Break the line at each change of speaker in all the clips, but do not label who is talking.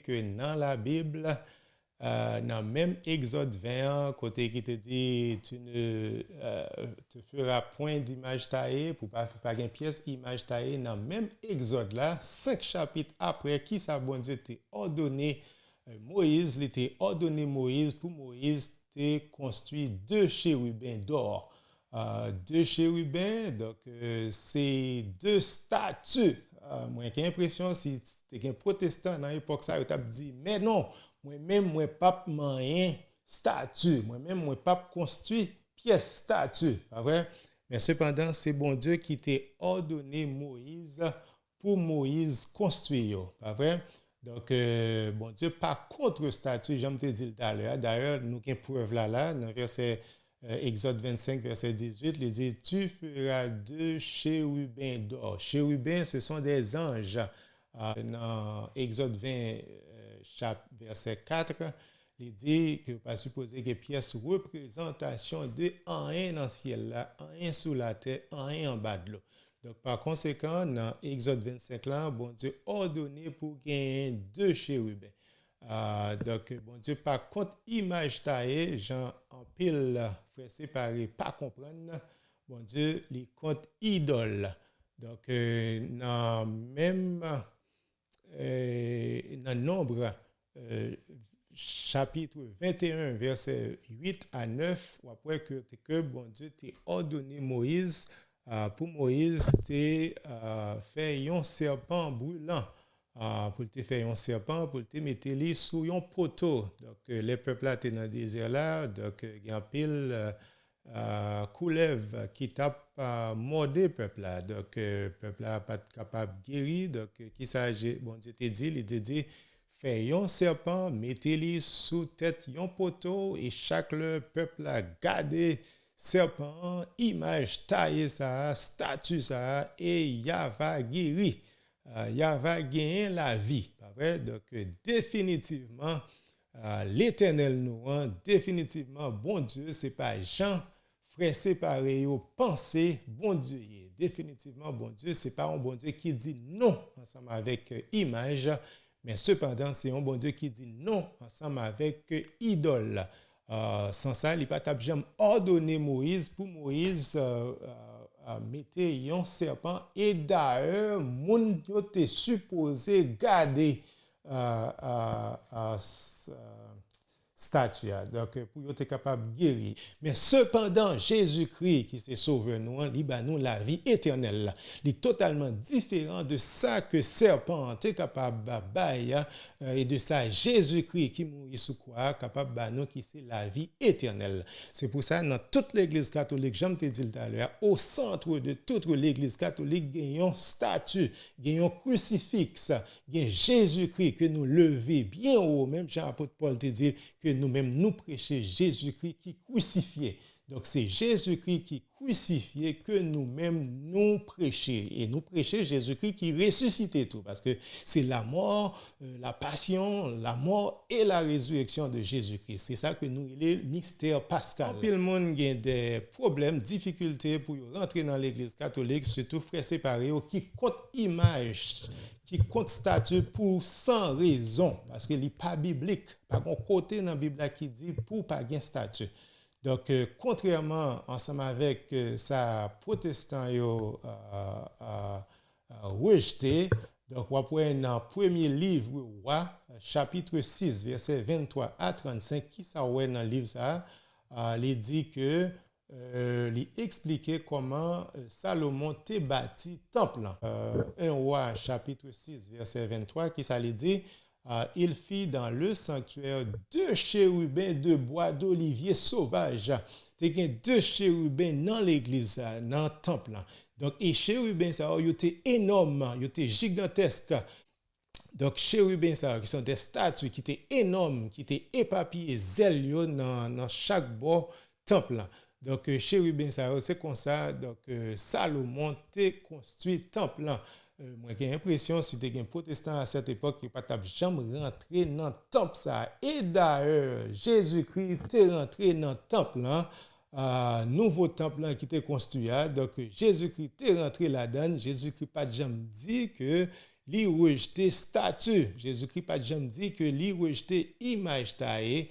que dans la Bible, dans même Exode 20, côté qui te dit, tu ne te feras point d'image taillée pour pas faire une pièce image taillée, dans même Exode là, 5 chapitres après, qui ça bon Dieu t'a ordonné Moïse, il était ordonné Moïse pour Moïse t'a construit 2 chérubins d'or. 2 chérubins, donc c'est 2 statues. Moi, j'ai l'impression si tu es un protestant dans l'époque, ça, tu as dit, mais non, moi-même, moi, pas rien statue. Moi-même, moi, pas construit pièce statue. Pas vrai? Mais cependant, c'est bon Dieu qui t'a ordonné Moïse pour Moïse construire. Pas vrai? Donc, bon Dieu, pas contre statue, j'aime te dire tout à l'heure. D'ailleurs, nous avons une preuve là, dans verset Exode 25, verset 18, il dit, tu feras 2 chérubins d'or. Chérubins, ce sont des anges. Dans Exode 20, verset 4, il dit que pas supposer que pièce représentation de un dans le ciel là, un sous la terre, un en bas de l'eau. Donc, par conséquent, dans Exode 25 là, bon Dieu ordonné pour gagner 2 chérubins. Donc, bon Dieu, par contre, image taillée, Jean en pile, frère séparé, pas comprendre, bon Dieu, les comptes idoles. Donc, dans même, dans Nombre, chapitre 21, verset 8 à 9, après que bon Dieu t'a ordonné Moïse, pour Moïse, t'a fait un serpent brûlant. Pour te faire un serpent, pour te mettre les sous un poteau. Donc, les peuples là étaient dans le désert là, donc il y a un pile couleuvre qui tape mordé peuple là. Donc, peuple là pas capable de guérir. Donc, qui s'agit, bon Dieu t'a dit, il t'a dit, fais un serpent, mettez-les sous tête un poteau et chaque le peuple là garde serpent, image taillée ça, statue ça et y va guéri. Il va gagner la vie. Pas vrai? Donc, définitivement, l'éternel nous rend, définitivement, bon Dieu, ce n'est pas Jean, frère séparé, ou penser, bon Dieu. Définitivement, bon Dieu, ce n'est pas un bon Dieu qui dit non ensemble avec image, mais cependant, c'est un bon Dieu qui dit non ensemble avec idole. Sans ça, il n'y a pas jamais ordonné Moïse pour Moïse mettez un serpent et d'ailleurs moun yo te supposé garder statue donc pour être capable de guérir mais cependant Jésus-Christ qui s'est sauvé nous il ba nous la vie éternelle il est totalement différent de ça que serpent est capable bailler et de ça Jésus-Christ qui mourit sous croix capable ba nous qui c'est la vie éternelle. C'est pour ça dans toute l'église catholique, j'aime te dire tout à l'heure, au centre de toute l'église catholique, il y a une statue, il y a un crucifix, il y a Jésus-Christ que nous levons bien haut, même Jean-Apôtre Paul te dit que nous-mêmes nous prêchons Jésus-Christ qui crucifié. Donc c'est Jésus-Christ qui crucifié que nous-mêmes nous prêchons. Et nous prêchons Jésus-Christ qui ressuscité tout. Parce que c'est la mort, la passion, la mort et la résurrection de Jésus-Christ. C'est ça que nous, il est mystère pascal. Puis le monde a des problèmes, difficultés pour rentrer dans l'église catholique, surtout frères séparés, qui compte image, qui compte statut pour sans raison. Parce qu'il n'est pas biblique. Par contre, côté dans la Bible qui dit pour pas gain statut. Donc, contrairement ensemble avec sa protestant rejeté, donc on prend dans le premier livre roi chapitre 6 verset 23 à 35 qui ça ouais dans le livre ça, il dit que il expliquait comment Salomon t'a bâti temple. 1 roi chapitre 6 verset 23 qui ça lui dit il fit dans le sanctuaire 2 chérubins de bois d'olivier sauvage. Il y a 2 chérubins dans l'église, dans le temple. Donc, les chérubins, ils étaient énormes, ils étaient gigantesques. Donc, chérubins, qui sont des statues qui étaient énormes, qui étaient éparpillées, zèles dans chaque bord temple. Donc, chérubins, c'est comme ça. Donc, Salomon a construit le temple. Moi j'ai l'impression si tu es un protestant à cette époque qui pas jamais rentré dans le temple ça et d'ailleurs Jésus-Christ est rentré dans le temple là nouveau temple là qui était construit donc Jésus-Christ est rentré là-dedans Jésus-Christ pas jamais dit que li rejeté statue. Jésus-Christ pas jamais dit que li rejeté image taillée.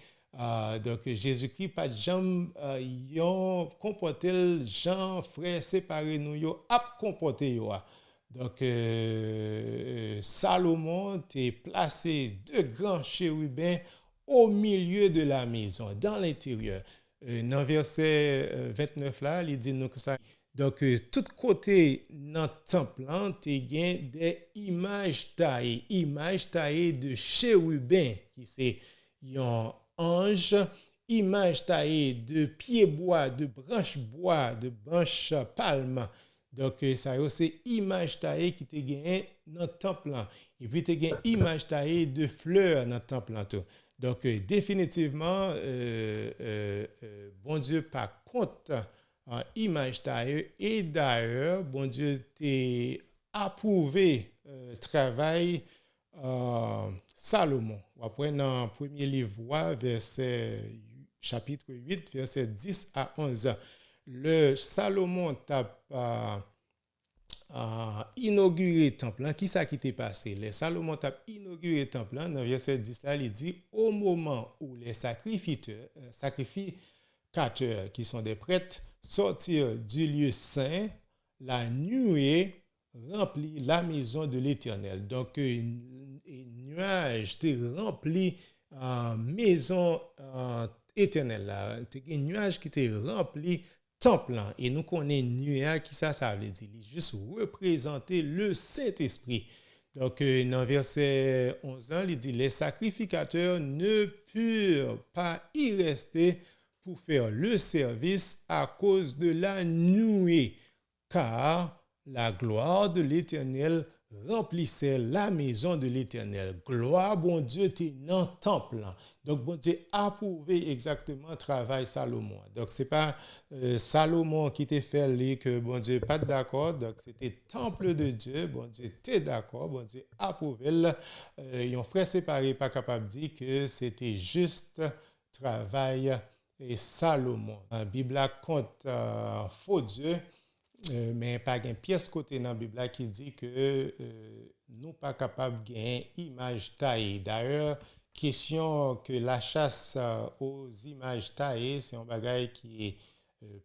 Donc Jésus-Christ pas jamais yon comporté Jean frère séparé nous yo a comporté yo. Donc Salomon t'a placé deux grands chérubins au milieu de la maison, dans l'intérieur. Dans verset 29 là, il dit nous que ça. Donc, tout côté dans le temple, tu as des images taillées de chérubins, qui c'est un ange, images taillées de pieds bois, de branches palmes. Donc, ça c'est images taillées qui te gagné dans le temple. Et puis, tu as des images taillées de fleurs dans le temple. Donc, définitivement, bon Dieu, par contre, image taillée. Et d'ailleurs, bon Dieu t'a approuvé travail Salomon. Après, dans le premier livre, chapitre 8, verset 10 à 11, le Salomon t'a inauguré le temple. Qui ça qui t'est passé? Le Salomon t'a inauguré le temple. Dans verset 10, là, il dit au moment où les sacrificateurs qui sont des prêtres sortirent du lieu saint, la nuée remplit la maison de l'Éternel. Donc, un nuage t'est rempli maison éternelle. Un nuage qui t'est rempli temple. Et nous connaissons nuage, qui ça veut dire? Il juste représenter le Saint-Esprit. Donc, dans verset 11, il dit, les sacrificateurs ne purent pas y rester pour faire le service à cause de la nuée, car la gloire de l'Éternel remplissait la maison de l'Éternel. Gloire, bon Dieu, t'es dans le temple. Donc, bon Dieu a approuvé exactement le travail Salomon. Donc, ce n'est pas Salomon qui t'a fait que bon Dieu pas d'accord. Donc, c'était le temple de Dieu. Bon Dieu t'es d'accord. Bon Dieu a approuvé. Ils ont frère séparé, pas capable de dire que c'était juste travail et Salomon. La Bible compte faux Dieu. Mais pas une pièce côté dans la Bible qui dit que nous pas capables de gagner image taillée. D'ailleurs, question que la chasse aux images taillées, c'est un bagage qui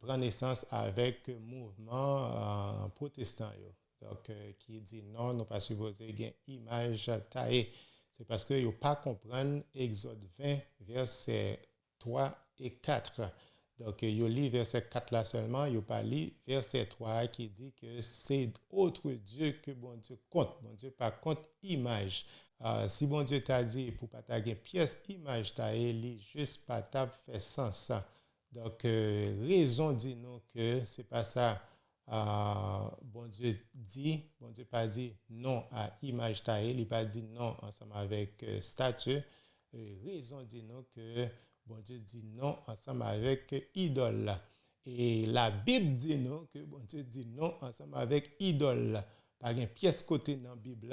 prend naissance avec le mouvement protestant. Donc, qui dit non, nous pas supposé gagner image taillée. C'est parce que vous pas comprendre Exode 20, versets 3 et 4. Donc, il lit verset 4 là seulement, il pas lu verset 3 qui dit que c'est autre Dieu que bon Dieu compte. Bon Dieu pas compte image. Si bon Dieu t'a dit pour pas taguer pièce image t'a éli juste pas t'a fait sens. Donc, raison dit nous que c'est pas ça. Bon Dieu pas dit non à image t'a il pas dit non ensemble avec statue. Raison dit nous que bon Dieu dit non ensemble avec idole. Et la Bible dit non que bon Dieu dit non ensemble avec idole. Par une pièce côté dans la Bible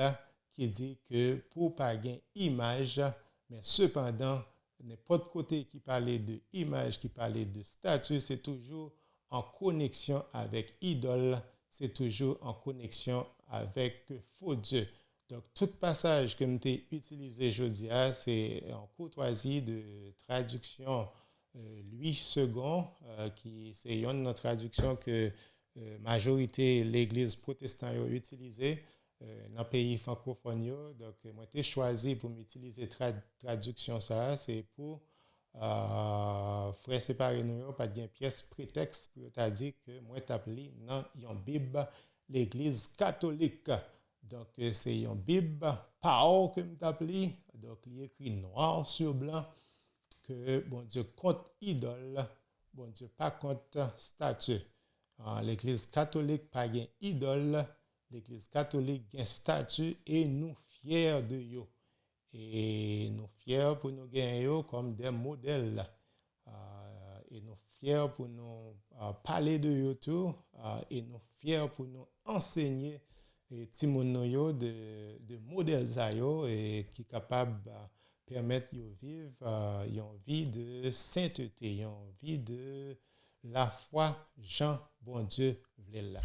qui dit que pour pas une image, mais cependant, n'importe côté qui parlait de image, qui parlait de statue, c'est toujours en connexion avec idole, c'est toujours en connexion avec faux Dieu. Donc, tout passage que j'ai utilisé aujourd'hui, c'est en courtoisie de traduction Louis II, qui c'est une traduction que la majorité de l'Église protestante a utilisée dans le pays francophone. Donc, moi, j'ai choisi pour m'utiliser traduction ça, c'est pour frère séparé nous, pas de pièce prétexte pour t'a dit que moi, j'ai appelé dans une Bible l'Église catholique. Donc, c'est une Bible parole que je appelé. Donc, il est écrit noir sur blanc que bon Dieu compte idole, bon Dieu pas compte statue. L'Église catholique pas gain idole, l'Église catholique gain statue et nous fiers de yo. Et nous fiers pour nous gagner comme des modèles. Et nous fiers pour nous parler de yo tout. Et nous fiers pour nous enseigner et timonoyo de modèles et qui capable permettre de vivre une vie de sainteté, une vie de la foi Jean bon Dieu voulait là.